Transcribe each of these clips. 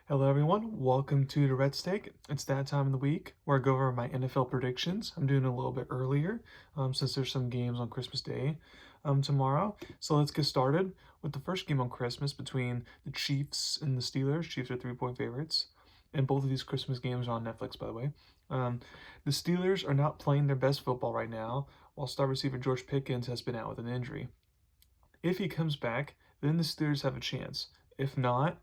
Hello, everyone. Welcome to Durrett's Take. It's that time of the week where I go over my NFL predictions. I'm doing it a little bit earlier since there's some games on Christmas Day tomorrow. So let's get started with the first game on Christmas between the Chiefs and the Steelers. Chiefs are 3-point favorites. And both of these Christmas games are on Netflix, by the way. Um, the Steelers are not playing their best football right now, while star receiver George Pickens has been out with an injury. If he comes back, then the Steelers have a chance. If not,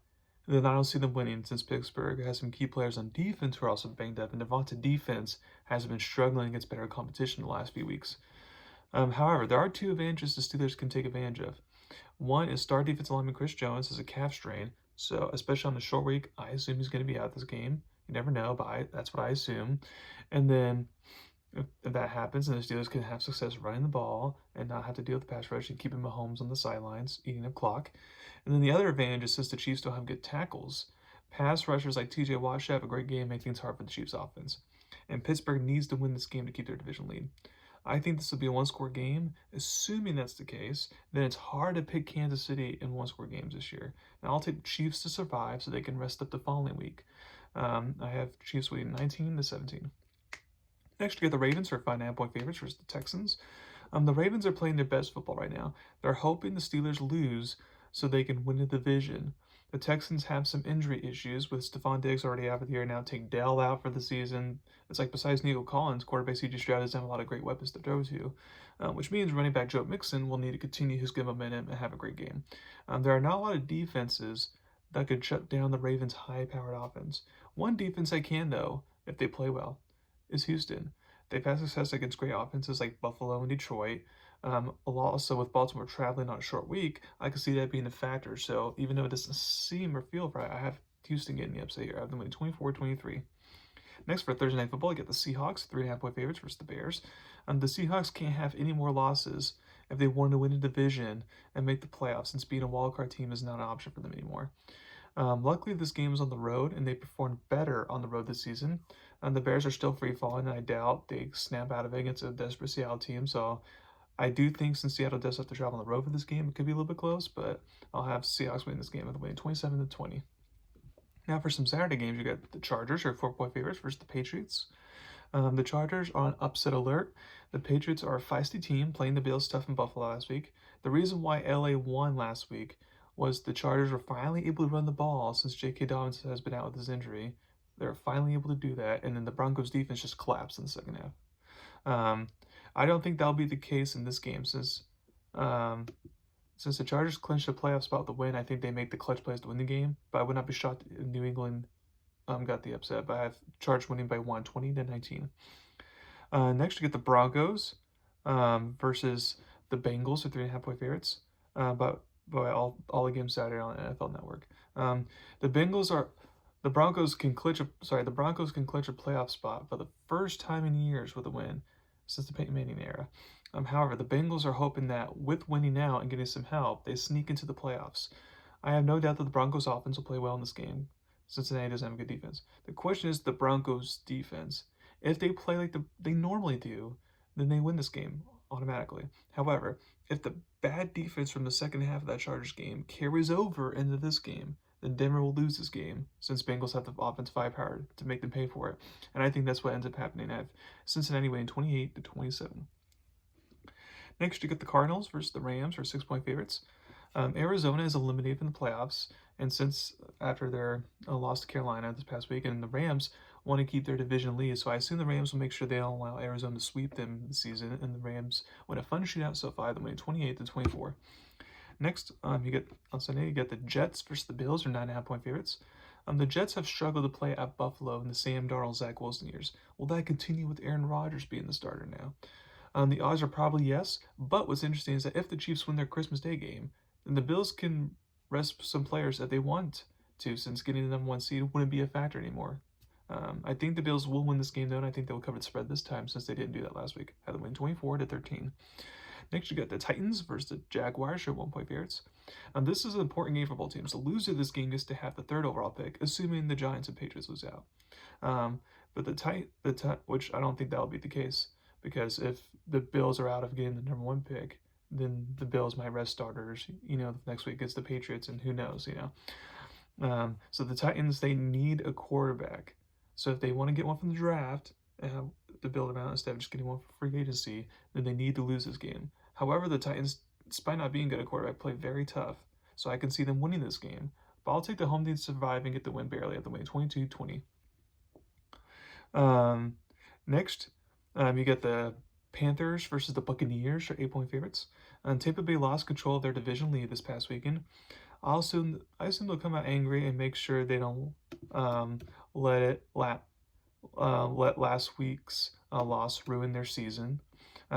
then I don't see them winning since Pittsburgh has some key players on defense who are also banged up, and Devonta defense has been struggling against better competition the last few weeks. However, there are two advantages the Steelers can take advantage of. One is star defensive lineman Chris Jones has a calf strain, so especially on the short week, I assume he's going to be out this game. You never know, but that's what I assume. And then if that happens, and the Steelers can have success running the ball and not have to deal with the pass rush and keeping Mahomes on the sidelines, eating up clock. And then the other advantage is since the Chiefs don't have good tackles, pass rushers like TJ Watt should have a great game, make things hard for the Chiefs offense. And Pittsburgh needs to win this game to keep their division lead. I think this will be a one-score game. Assuming that's the case, then it's hard to pick Kansas City in one-score games this year. And I'll take the Chiefs to survive so they can rest up the following week. I have Chiefs winning 19-17. Next, you get the Ravens, who are 5.5-point favorites versus the Texans. The Ravens are playing their best football right now. They're hoping the Steelers lose so they can win the division. The Texans have some injury issues with Stephon Diggs already out for the year now. Take Dell out for the season. It's like besides Nico Collins, quarterback C.J. Stroud doesn't have a lot of great weapons to throw to, which means running back Joe Mixon will need to continue his good momentum and have a great game. There are not a lot of defenses that could shut down the Ravens' high-powered offense. One defense I can, though, if they play well, is Houston. They've had success against great offenses like Buffalo and Detroit. A lot also with Baltimore traveling on a short week, I can see that being a factor. So even though it doesn't seem or feel right, I have Houston getting the upset here. I have them winning 24-23. Next, for Thursday Night Football, you get the Seahawks, 3.5-point favorites versus the Bears. The Seahawks can't have any more losses if they want to win a division and make the playoffs, since being a wildcard team is not an option for them anymore. Luckily, this game is on the road, and they performed better on the road this season. The Bears are still free falling, and I doubt they snap out of it against a desperate Seattle team. So I do think since Seattle does have to travel on the road for this game, it could be a little bit close, but I'll have Seahawks win this game with a win 27-20. Now for some Saturday games, you got the Chargers, or 4-point favorites, versus the Patriots. The Chargers are on upset alert. The Patriots are a feisty team, playing the Bills tough in Buffalo last week. The reason why LA won last week was the Chargers were finally able to run the ball since J.K. Dobbins has been out with his injury. They're finally able to do that, and then the Broncos defense just collapsed in the second half. I don't think that'll be the case in this game um, since the Chargers clinched a playoff spot with the win. I think they make the clutch plays to win the game, but I would not be shocked if New England got the upset. But I have Chargers winning by 20-19. Next, you get the Broncos versus the Bengals, are 3.5-point favorites. But by all the games Saturday on NFL Network. The Bengals are the Broncos can clinch a playoff spot for the first time in years with a win since the Peyton Manning era. However, the Bengals are hoping that with winning out and getting some help, they sneak into the playoffs. I have no doubt that the Broncos offense will play well in this game. Cincinnati doesn't have a good defense. The question is the Broncos defense. If they play like they normally do, then they win this game automatically. However, if the bad defense from the second half of that Chargers game carries over into this game, then Denver will lose this game since Bengals have the offensive firepower to make them pay for it. And I think that's what ends up happening. I have Cincinnati winning 28-27. Next, you get the Cardinals versus the Rams, or 6-point favorites. Arizona is eliminated from the playoffs, and since after their loss to Carolina this past week, and the Rams want to keep their division lead, so I assume the Rams will make sure they don't allow Arizona to sweep them this season, and the Rams win a fun shootout so far, they win 28-24. Next, you get on Sunday, you get the Jets versus the Bills, or 9.5-point favorites. The Jets have struggled to play at Buffalo in the Sam Darnold, Zach Wilson years. Will that continue with Aaron Rodgers being the starter now? The odds are probably yes, but what's interesting is that if the Chiefs win their Christmas Day game, then the Bills can rest some players that they want to, since getting the number one seed wouldn't be a factor anymore. I think the Bills will win this game, though, and I think they will cover the spread this time since they didn't do that last week. Had them win 24-13. Next, you got the Titans versus the Jaguars, your 1-point favorites. This is an important game for both teams. The loser of this game gets to have the third overall pick, assuming the Giants and Patriots lose out. But which I don't think that'll be the case, because if the Bills are out of getting the number one pick, then the Bills might rest starters, next week against the Patriots, and who knows, So the Titans, they need a quarterback. So if they want to get one from the draft and have to build him out instead of just getting one for free agency, then they need to lose this game. However, the Titans, despite not being good at quarterback, play very tough. So I can see them winning this game. But I'll take the home team to survive and get the win barely at the win 22-20. Um, next, you get the Panthers versus the Buccaneers are 8-point favorites. Tampa Bay lost control of their division lead this past weekend. I assume they'll come out angry and make sure they don't um, let it let last week's loss ruin their season.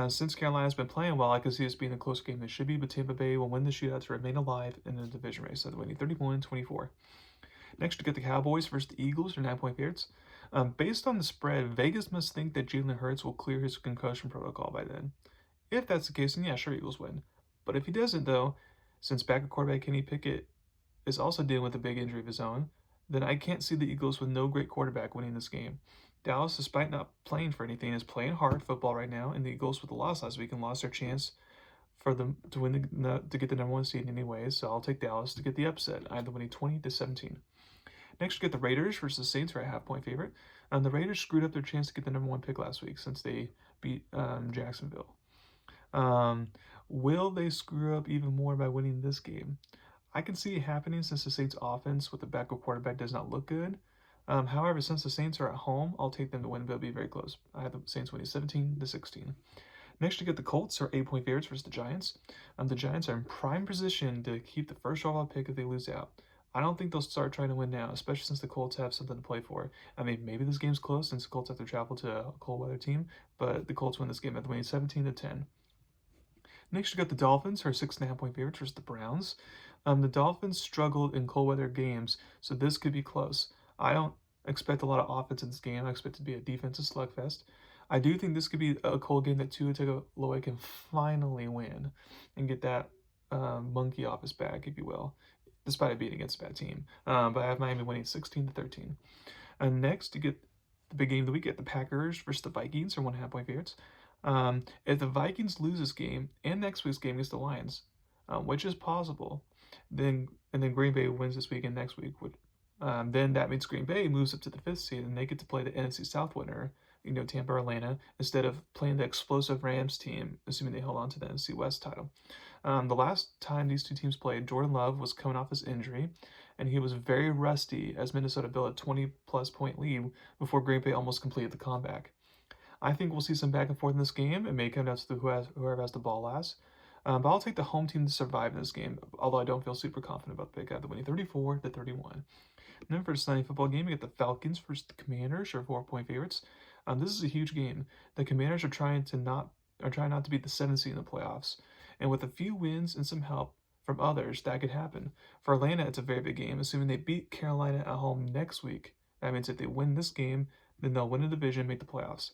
Since Carolina's been playing well, I can see this being a close game than it should be, but Tampa Bay will win the shootout to remain alive in the division race, so they're winning 31-24. Next, we get the Cowboys versus the Eagles, or 9-point favorites. Based on the spread, Vegas must think that Jalen Hurts will clear his concussion protocol by then. If that's the case, then yeah, sure, Eagles win. But if he doesn't, though, since backup quarterback Kenny Pickett is also dealing with a big injury of his own, then I can't see the Eagles with no great quarterback winning this game. Dallas, despite not playing for anything, is playing hard football right now, and the Eagles, with the loss last week, and lost their chance for them to win to get the number one seed anyways. So I'll take Dallas to get the upset. I have them winning 20-17. Next, we get the Raiders versus the Saints, for a half-point favorite. The Raiders screwed up their chance to get the number one pick last week since they beat Jacksonville. Will they screw up even more by winning this game? I can see it happening since the Saints' offense with the backup quarterback does not look good. However, since the Saints are at home, I'll take them to win, but it'll be very close. I have the Saints winning 17-16. Next, you get the Colts, are 8-point favorites versus the Giants. The Giants are in prime position to keep the first overall pick if they lose out. I don't think they'll start trying to win now, especially since the Colts have something to play for. I mean, maybe this game's close since the Colts have to travel to a cold weather team, but the Colts win this game at the winning 17-10. Next, you got the Dolphins, who are 6.5-point favorites versus the Browns. The Dolphins struggled in cold weather games, so this could be close. I don't expect a lot of offense in this game. I expect it to be a defensive slugfest. I do think this could be a cold game that Tua Tagovailoa can finally win and get that monkey off his back, if you will, despite it being against a bad team. But I have Miami winning 16-13. And next, you get the big game of the week. You get the Packers versus the Vikings, or 1.5-point favorites. If the Vikings lose this game and next week's game against the Lions, which is possible, then Green Bay wins this week and next week, then that means Green Bay moves up to the 5th seed and they get to play the NFC South winner, Tampa or Atlanta, instead of playing the explosive Rams team, assuming they hold on to the NFC West title. The last time these two teams played, Jordan Love was coming off his injury, and he was very rusty as Minnesota built a 20-plus point lead before Green Bay almost completed the comeback. I think we'll see some back and forth in this game. It may come down to whoever has the ball last. But I'll take the home team to survive in this game, although I don't feel super confident about the pick. I have the winning 34-31. And then for the Sunday football game, we get the Falcons versus the Commanders, or 4-point favorites. This is a huge game. The Commanders are trying not to beat the 7th seed in the playoffs, and with a few wins and some help from others, that could happen. For Atlanta, it's a very big game, assuming they beat Carolina at home next week. That means if they win this game, then they'll win the division and make the playoffs.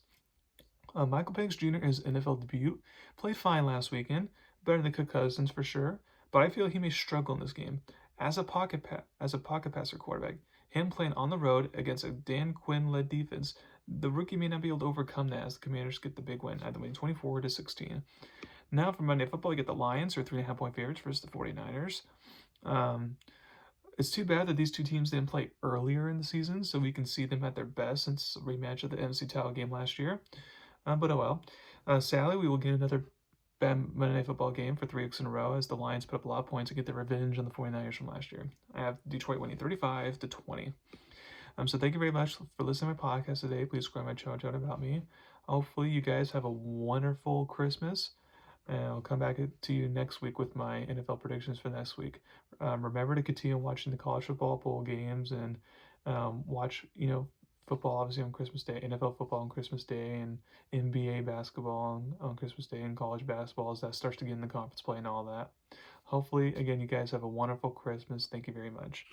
Michael Penix Jr. in his NFL debut played fine last weekend, better than Kirk Cousins for sure, but I feel he may struggle in this game. As a pocket passer quarterback, him playing on the road against a Dan Quinn-led defense, the rookie may not be able to overcome that as the Commanders get the big win, either winning 24-16. Now for Monday Football, you get the Lions, or 3.5-point favorites versus the 49ers. It's too bad that these two teams didn't play earlier in the season, so we can see them at their best since the rematch of the NFC title game last year. But oh well. Sadly, we will get another bad Monday Night Football game for 3 weeks in a row as the Lions put up a lot of points to get their revenge on the 49ers from last year. I have Detroit winning 35-20. So thank you very much for listening to my podcast today. Please subscribe to my channel about me. Hopefully you guys have a wonderful Christmas. And I'll come back to you next week with my NFL predictions for next week. Remember to continue watching the college football bowl games and watch, football obviously on Christmas Day, NFL football on Christmas Day, and NBA basketball on Christmas Day, and college basketball as that starts to get in the conference play and all that. Hopefully, again, you guys have a wonderful Christmas. Thank you very much.